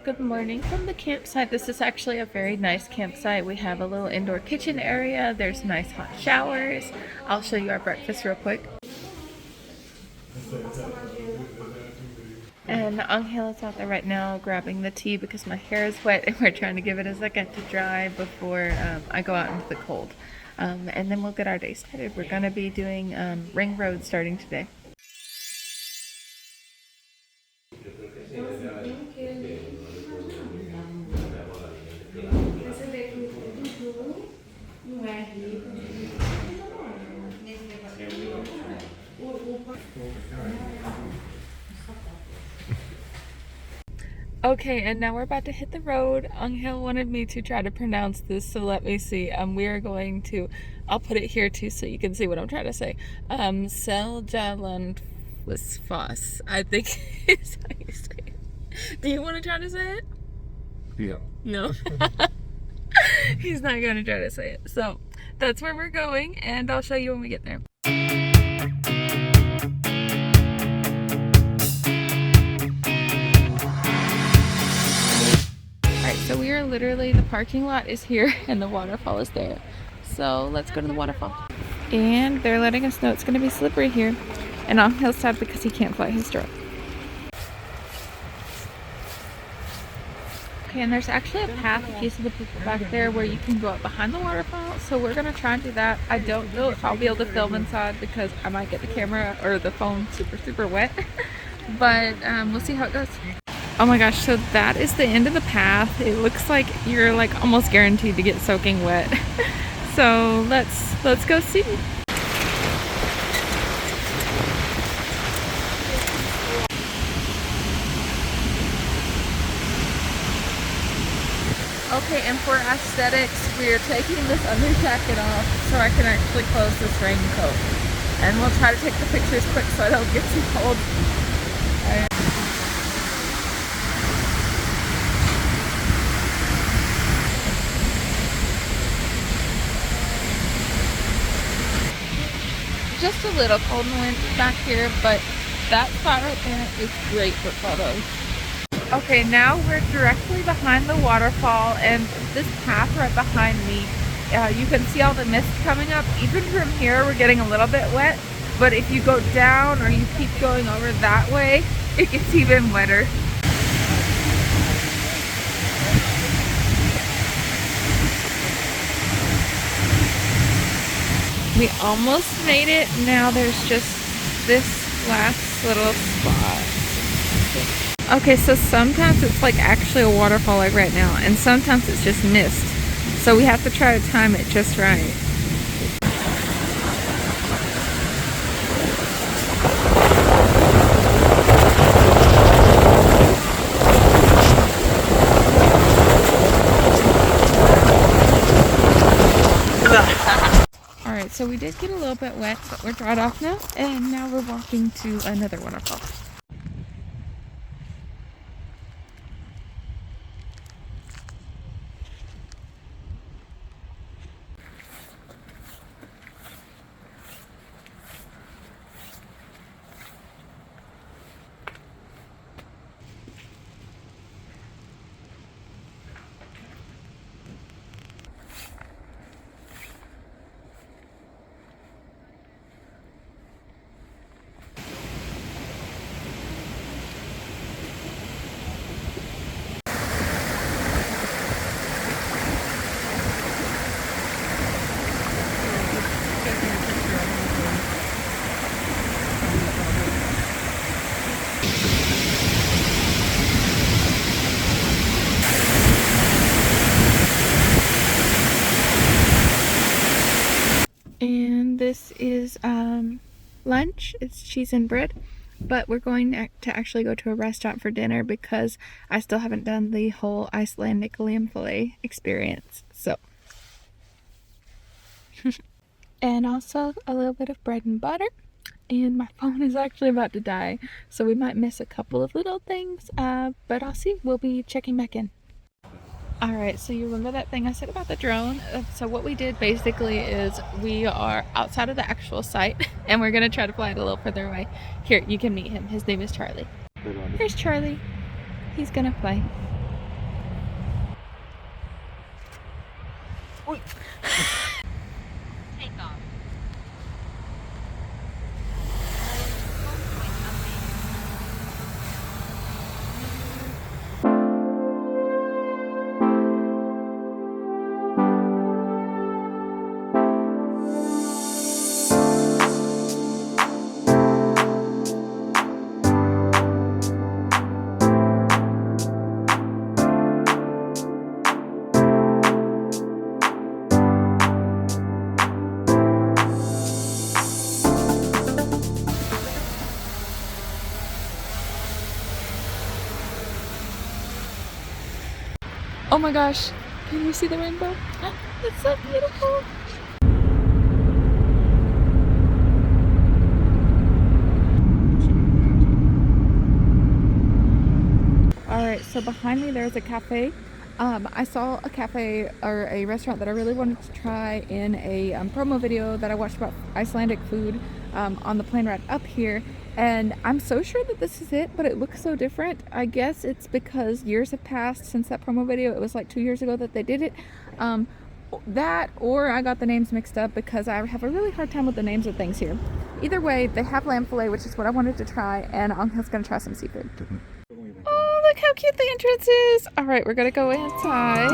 Good morning from the campsite. This is actually a very nice campsite. We have a little indoor kitchen area. There's nice hot showers. I'll show you our breakfast real quick. And Angel is out there right now grabbing the tea because my hair is wet and we're trying to give it a second to dry before I go out into the cold. And then we'll get our day started. We're going to be doing ring road starting today. Okay, and now we're about to hit the road. Angel wanted me to try to pronounce this, so let me see. We are going to, I'll put it here too so you can see what I'm trying to say. Seljalandsfoss, I think is how you say it. Do you want to try to say it? Yeah. No? He's not going to try to say it. So that's where we're going, and I'll show you when we get there. So we are literally, the parking lot is here and the waterfall is there. So let's go to the waterfall. And they're letting us know it's going to be slippery here. And Angel's sad because he can't fly his drone. Okay, and there's actually a path if you see the people back there where you can go up behind the waterfall. So we're going to try and do that. I don't know if I'll be able to film inside because I might get the camera or the phone super wet. But we'll see how it goes. Oh my gosh, so that is the end of the path. It looks like you're like almost guaranteed to get soaking wet. So let's go see. Okay, and for aesthetics, we are taking this under jacket off so I can actually close this raincoat. And we'll try to take the pictures quick so I don't get too cold. Just a little cold and wind back here, but that spot right there is great for photos. Okay, now we're directly behind the waterfall, and this path right behind me, you can see all the mist coming up. Even from here, we're getting a little bit wet, but if you go down or you keep going over that way, it gets even wetter. We almost made it. Now there's just this last little spot. Okay, so sometimes it's like actually a waterfall like right now, and sometimes it's just mist. So we have to try to time it just right. Alright, so we did get a little bit wet, but we're dried off now, and now we're walking to another waterfall. This is lunch. It's cheese and bread, but we're going to actually go to a restaurant for dinner because I still haven't done the whole Icelandic lamb fillet experience. So and also a little bit of bread and butter, and my phone is actually about to die, so we might miss a couple of little things, but I'll see. We'll be checking back in. Alright, so you remember that thing I said about the drone? So what we did basically is we are outside of the actual site and we're going to try to fly it a little further away. Here, you can meet him. His name is Charlie. Here's Charlie. He's going to fly. Take off. Oh my gosh, can you see the rainbow? It's so beautiful. Alright, so behind me there's a cafe. I saw a cafe or a restaurant that I really wanted to try in a promo video that I watched about Icelandic food on the plane ride up here. And I'm so sure that this is it, but it looks so different. I guess it's because years have passed since that promo video. It was like 2 years ago that they did it. That, or I got the names mixed up because I have a really hard time with the names of things here. Either way, they have lamb fillet, which is what I wanted to try, and I'm just gonna try some seafood. Oh, look how cute the entrance is. All right, we're gonna go inside.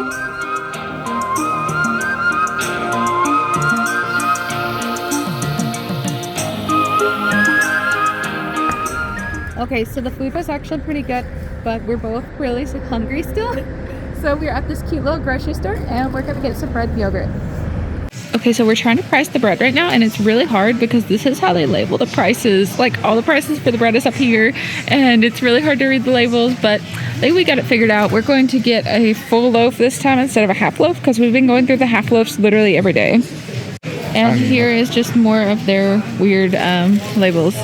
Okay, so the food was actually pretty good, but we're both really hungry still. So we're at this cute little grocery store and we're gonna get some bread and yogurt. Okay, so we're trying to price the bread right now, and it's really hard because this is how they label the prices. Like, all the prices for the bread is up here, and it's really hard to read the labels, but I think we got it figured out. We're going to get a full loaf this time instead of a half loaf because we've been going through the half loaves literally every day. And here is just more of their weird labels.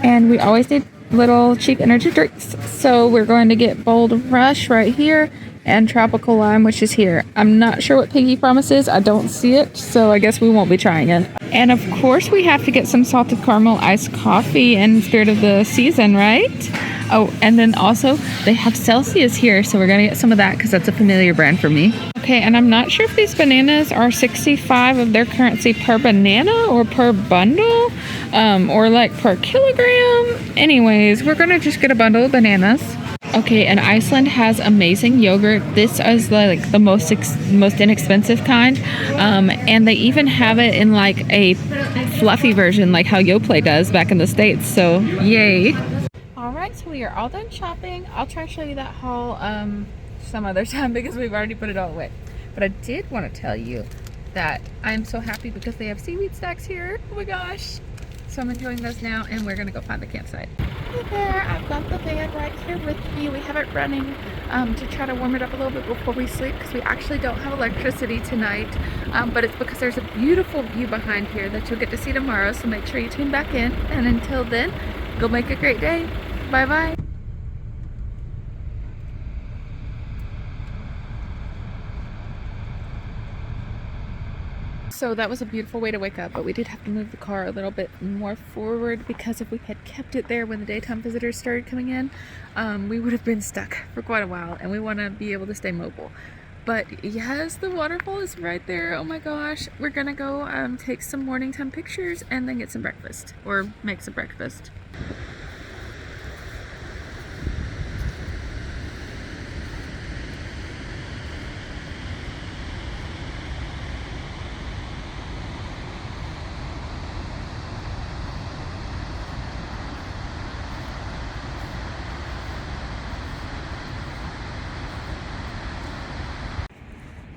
And we always need little cheap energy drinks, so we're going to get Bold Rush right here and Tropical Lime, which is here. I'm not sure what Piggy Promise is. I don't see it, so I guess we won't be trying it. And of course we have to get some salted caramel iced coffee in spirit of the season, right? Oh, and then also they have Celsius here, so we're gonna get some of that because that's a familiar brand for me. Okay, and I'm not sure if these bananas are 65 of their currency per banana or per bundle, or like per kilogram. Anyways, we're gonna just get a bundle of bananas. Okay, and Iceland has amazing yogurt. This is like the most inexpensive kind, and they even have it in like a fluffy version, like how Yoplait does back in the States. So yay! All right, so we are all done shopping. I'll try to show you that haul some other time because we've already put it all away. But I did want to tell you that I'm so happy because they have seaweed stacks here. Oh my gosh! So I'm enjoying those now, and we're gonna go find the campsite. Hey there, I've got the van right here with me. We have it running to try to warm it up a little bit before we sleep because we actually don't have electricity tonight. But it's because there's a beautiful view behind here that you'll get to see tomorrow, so make sure you tune back in. And until then, go make a great day. Bye bye. So that was a beautiful way to wake up, but we did have to move the car a little bit more forward because if we had kept it there when the daytime visitors started coming in, we would have been stuck for quite a while, and we want to be able to stay mobile. But yes, the waterfall is right there. Oh my gosh. We're gonna go take some morning time pictures and then get some breakfast, or make some breakfast.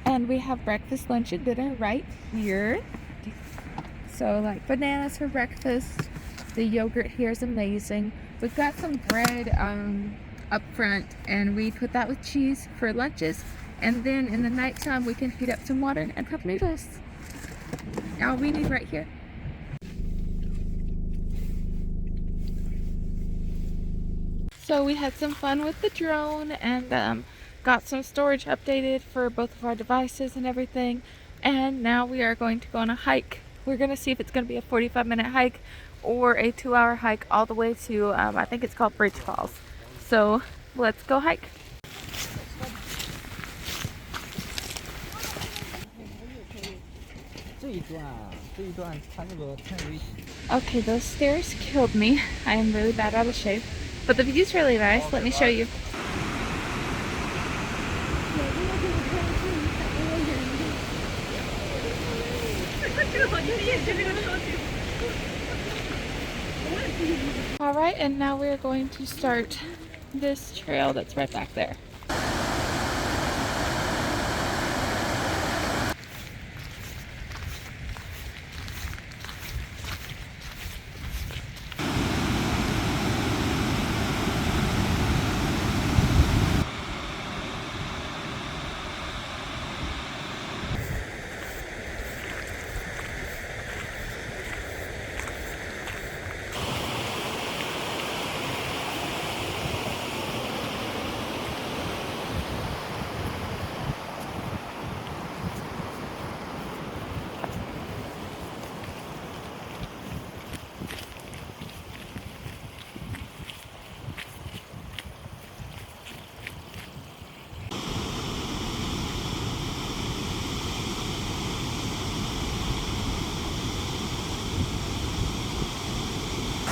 And we have breakfast, lunch, and dinner right here. So like bananas for breakfast. The yogurt here is amazing. We've got some bread up front, and we put that with cheese for lunches. And then in the nighttime we can heat up some water and cup noodles. All we need right here. So we had some fun with the drone and got some storage updated for both of our devices and everything, and now we are going to go on a hike. We're going to see if it's going to be a 45-minute hike or a 2-hour hike all the way to I think it's called Bridge Falls. So let's go hike. Okay, those stairs killed me. I am really bad out of shape. But the view's really nice. Let me show you. Alright, and now we're going to start this trail that's right back there.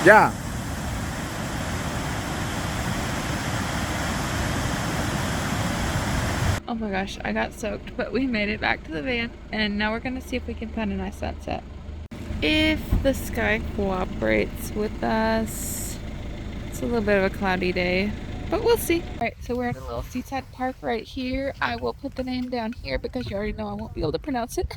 Yeah. Oh my gosh, I got soaked, but we made it back to the van, and now we're gonna see if we can find a nice sunset. If the sky cooperates with us. It's a little bit of a cloudy day, but we'll see. Alright, so we're at a little seaside park right here. I will put the name down here because you already know I won't be able to pronounce it.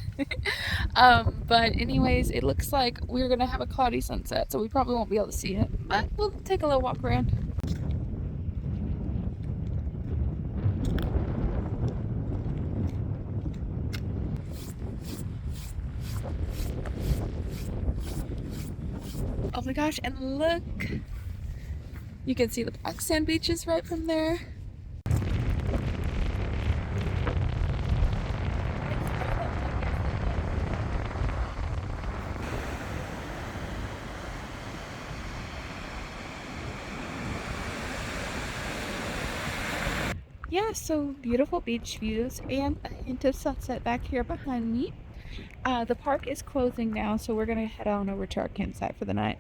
But anyways, it looks like we're gonna have a cloudy sunset, so we probably won't be able to see it, but we'll take a little walk around. Oh my gosh, and look! You can see the black sand beaches right from there. Yeah, so beautiful beach views and a hint of sunset back here behind me. The park is closing now, so we're gonna head on over to our campsite for the night.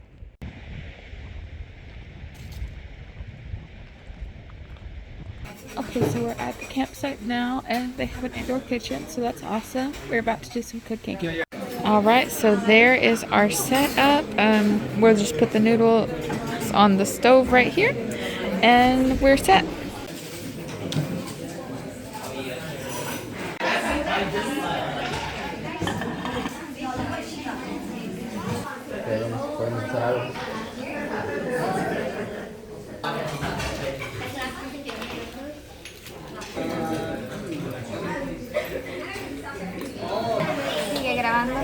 Okay, so we're at the campsite now, and they have an indoor kitchen, so that's awesome. We're about to do some cooking. Alright, so there is our setup. We'll just put the noodles on the stove right here, and we're set. Sigue grabando.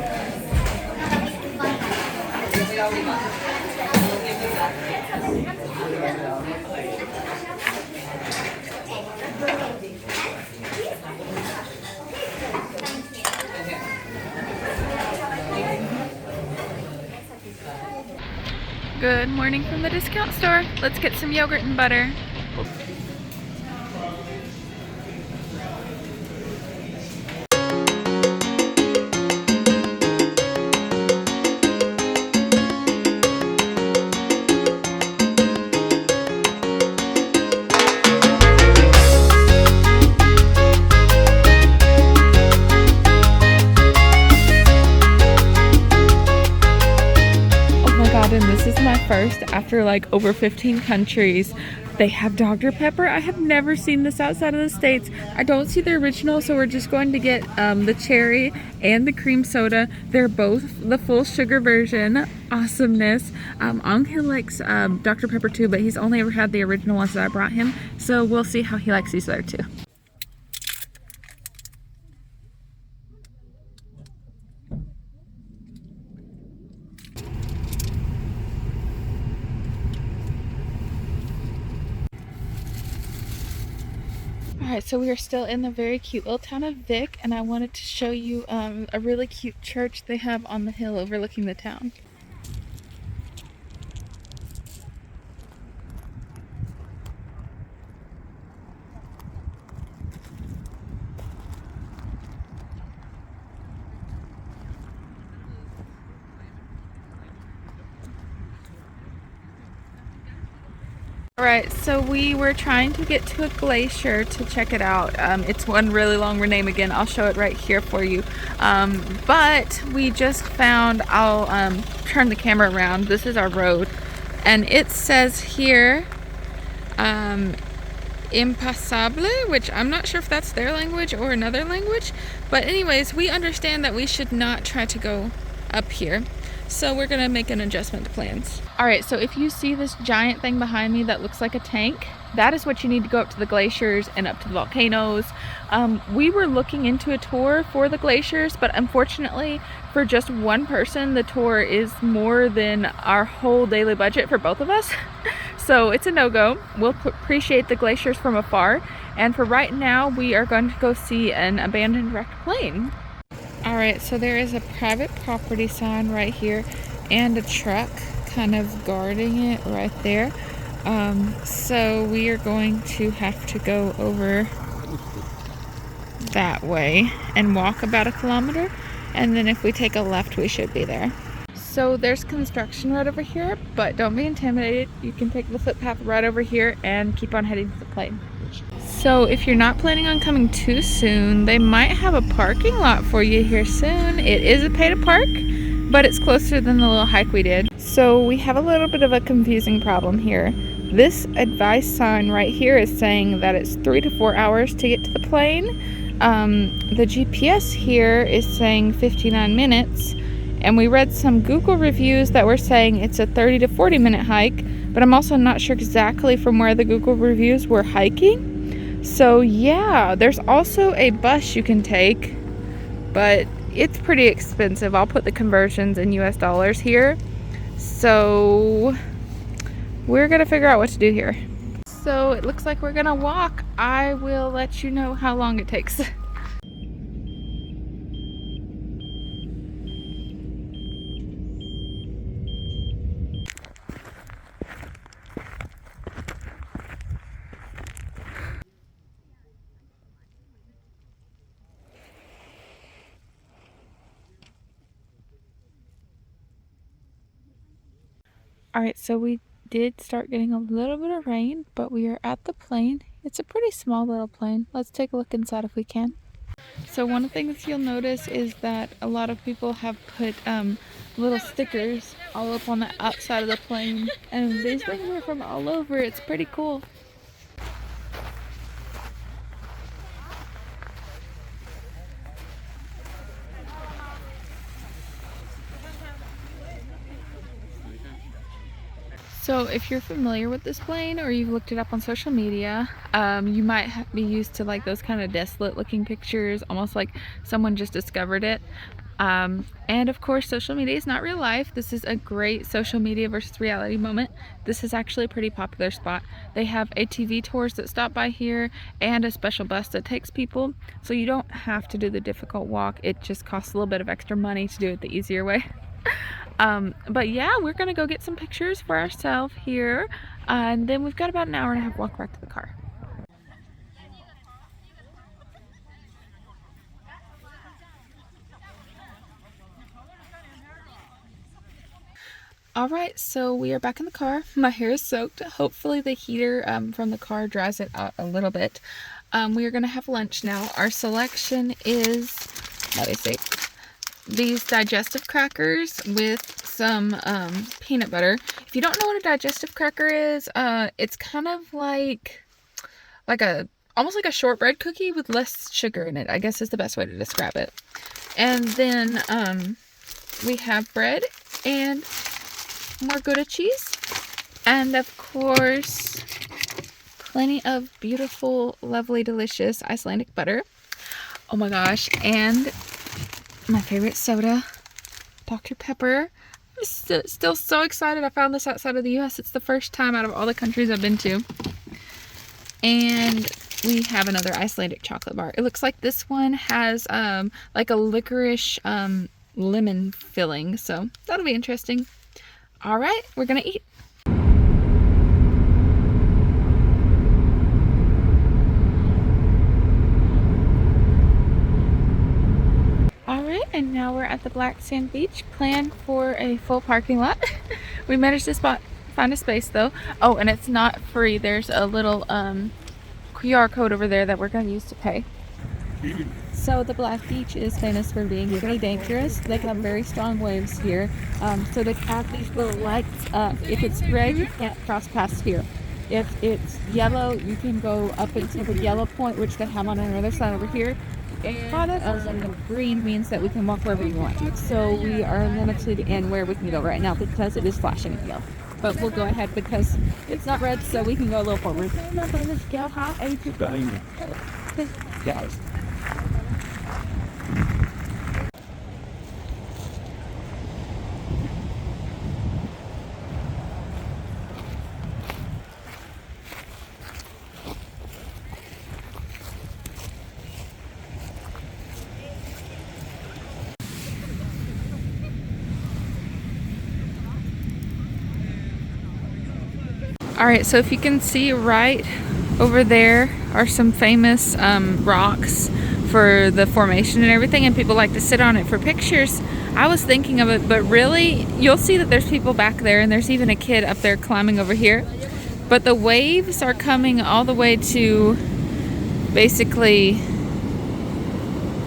Good morning from the discount store. Let's get some yogurt and butter. And this is my first after like over 15 countries. They have Dr. Pepper. I have never seen this outside of the States. I don't see the original, so we're just going to get the cherry and the cream soda. They're both the full sugar version. Awesomeness. Angel likes Dr. Pepper too, but he's only ever had the original ones that I brought him, so we'll see how he likes these other two. Alright, so we are still in the very cute little town of Vic, and I wanted to show you a really cute church they have on the hill overlooking the town. Alright, so we were trying to get to a glacier to check it out. It's one really long name again. I'll show it right here for you. But we just found, I'll turn the camera around. This is our road. And it says here, Impassable, which I'm not sure if that's their language or another language. But anyways, we understand that we should not try to go up here. So we're gonna make an adjustment to plans. All right, so if you see this giant thing behind me that looks like a tank, that is what you need to go up to the glaciers and up to the volcanoes. We were looking into a tour for the glaciers, but unfortunately for just one person, the tour is more than our whole daily budget for both of us. So it's a no-go. We'll appreciate the glaciers from afar. And for right now, we are going to go see an abandoned wrecked plane. Alright, so there is a private property sign right here and a truck kind of guarding it right there. So we are going to have to go over that way and walk about 1 kilometer, and then if we take a left we should be there. So there's construction right over here, but don't be intimidated. You can take the footpath right over here and keep on heading to the plane. So if you're not planning on coming too soon, they might have a parking lot for you here soon. It is a pay to park, but it's closer than the little hike we did. So we have a little bit of a confusing problem here. This advice sign right here is saying that it's 3 to 4 hours to get to the plane. The GPS here is saying 59 minutes, and we read some Google reviews that were saying it's a 30 to 40 minute hike, but I'm also not sure exactly from where the Google reviews were hiking. So yeah, there's also a bus you can take, but it's pretty expensive. I'll put the conversions in US dollars here. So we're gonna figure out what to do here. So it looks like we're gonna walk. I will let you know how long it takes. Alright, so we did start getting a little bit of rain, but we are at the plane. It's a pretty small little plane. Let's take a look inside if we can. So one of the things you'll notice is that a lot of people have put little stickers all up on the outside of the plane, and these things are from all over. It's pretty cool. So if you're familiar with this plane or you've looked it up on social media, you might be used to like those kind of desolate looking pictures, almost like someone just discovered it. And of course, social media is not real life. This is a great social media versus reality moment. This is actually a pretty popular spot. They have ATV tours that stop by here and a special bus that takes people. So you don't have to do the difficult walk. It just costs a little bit of extra money to do it the easier way. But yeah, we're gonna go get some pictures for ourselves here, and then we've got about an hour and a half walk back to the car. Alright, so we are back in the car. My hair is soaked. Hopefully the heater from the car dries it out a little bit. We are gonna have lunch now. Our selection is, let me see, these digestive crackers with some peanut butter. If you don't know what a digestive cracker is, it's kind of like almost like a shortbread cookie with less sugar in it, I guess is the best way to describe it. And then we have bread and more Gouda cheese, and of course plenty of beautiful, lovely, delicious Icelandic butter. Oh my gosh, and my favorite soda, Dr. Pepper. I'm still so excited I found this outside of the US. It's the first time out of all the countries I've been to. And we have another Icelandic chocolate bar. It looks like this one has like a licorice lemon filling, so that'll be interesting. All right, we're gonna eat. And now we're at the Black Sand Beach, planned for a full parking lot. We managed to find a space though. Oh, and it's not free. There's a little QR code over there that we're going to use to pay. So the Black Beach is famous for being pretty dangerous. They can have very strong waves here. So they have these little lights. If it's red, you can't cross past here. If it's yellow, you can go up into the yellow point, which they have on another side over here. And green means that we can walk wherever we want. So we are limited in where we can go right now because it is flashing yellow. But we'll go ahead because it's not red, so we can go a little forward. Alright, so if you can see right over there are some famous rocks for the formation and everything, and people like to sit on it for pictures. I was thinking of it, but really, you'll see that there's people back there, and there's even a kid up there climbing over here. But the waves are coming all the way to basically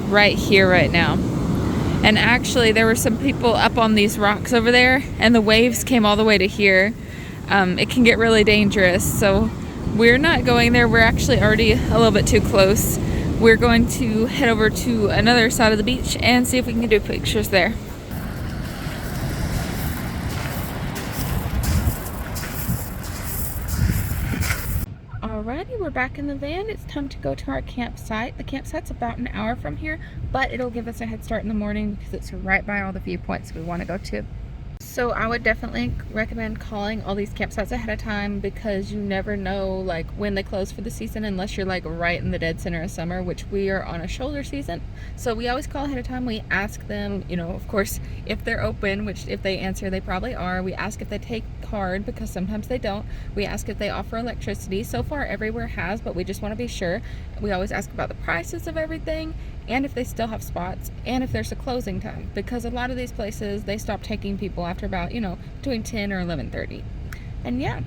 right here right now. And actually, there were some people up on these rocks over there, and the waves came all the way to here. It can get really dangerous, so we're not going there. We're actually already a little bit too close. We're going to head over to another side of the beach and see if we can do pictures there. Alrighty, we're back in the van. It's time to go to our campsite. The campsite's about an hour from here, but it'll give us a head start in the morning because it's right by all the viewpoints we want to go to. So I would definitely recommend calling all these campsites ahead of time because you never know like when they close for the season unless you're like right in the dead center of summer, which we are on a shoulder season. So we always call ahead of time. We ask them, you know, of course, if they're open, which if they answer, they probably are. We ask if they take card because sometimes they don't. We ask if they offer electricity. So far everywhere has, but we just want to be sure. We always ask about the prices of everything and if they still have spots and if there's a closing time, because a lot of these places they stop taking people after about, you know, between 10 or 11:30. And yeah.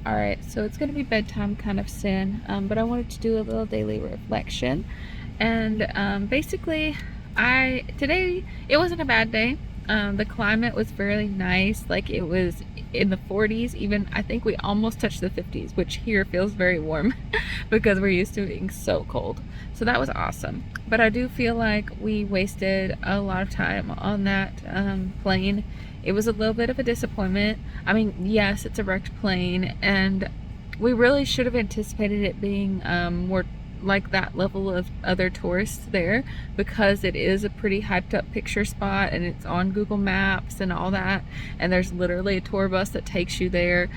Alright, so it's gonna be bedtime kind of soon, but I wanted to do a little daily reflection. And basically today it wasn't a bad day. The climate was very nice. Like it was in the 40s, even I think we almost touched the 50s, which here feels very warm because we're used to being so cold. So that was awesome. But I do feel like we wasted a lot of time on that plane. It was a little bit of a disappointment. I mean, yes, it's a wrecked plane, and we really should have anticipated it being more like that level of other tourists there, because it is a pretty hyped up picture spot and it's on Google Maps and all that, and there's literally a tour bus that takes you there.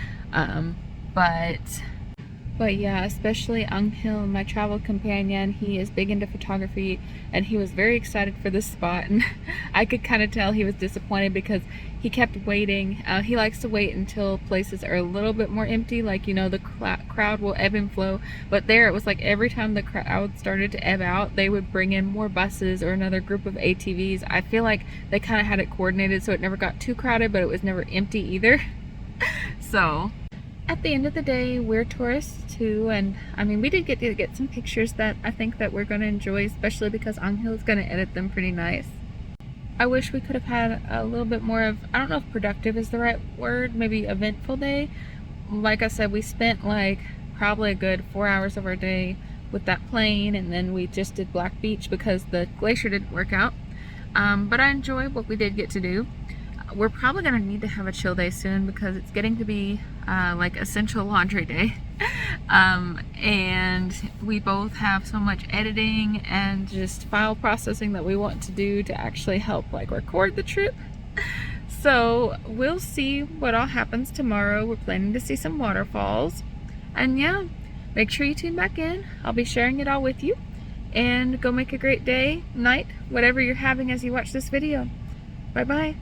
But yeah, especially Anghil, my travel companion, he is big into photography and he was very excited for this spot, and I could kind of tell he was disappointed because he kept waiting. He likes to wait until places are a little bit more empty, like, you know, the crowd will ebb and flow. But there it was like every time the crowd started to ebb out, they would bring in more buses or another group of ATVs. I feel like they kind of had it coordinated so it never got too crowded, but it was never empty either. So at the end of the day, we're tourists too, and I mean, we did get to get some pictures that I think that we're going to enjoy, especially because Anghil is going to edit them pretty nice. I wish we could have had a little bit more of, I don't know if productive is the right word, maybe eventful day. Like I said, we spent like probably a good 4 hours of our day with that plane, and then we just did Black Beach because the glacier didn't work out. But I enjoy what we did get to do. We're probably going to need to have a chill day soon because it's getting to be like essential laundry day. And we both have so much editing and just file processing that we want to do to actually help like record the trip. So we'll see what all happens tomorrow. We're planning to see some waterfalls. And yeah, make sure you tune back in. I'll be sharing it all with you. And go make a great day, night, whatever you're having as you watch this video. Bye bye.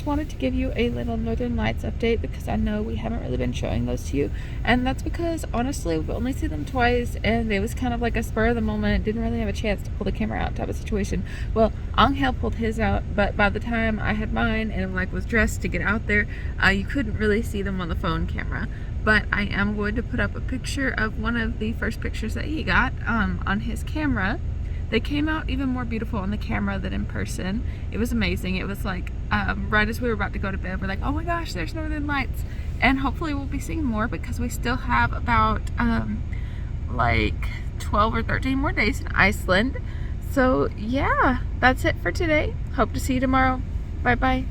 just wanted to give you a little Northern Lights update because I know we haven't really been showing those to you, and that's because honestly we've only seen them twice, and it was kind of like a spur of the moment. Didn't really have a chance to pull the camera out type of situation. Well, Angel pulled his out, but by the time I had mine and like was dressed to get out there, you couldn't really see them on the phone camera. But I am going to put up a picture of one of the first pictures that he got on his camera. They came out even more beautiful on the camera than in person. It was amazing. It was like right as we were about to go to bed, we're like, oh my gosh, there's Northern Lights. And hopefully we'll be seeing more because we still have about like 12 or 13 more days in Iceland. So yeah, that's it for today. Hope to see you tomorrow. Bye bye.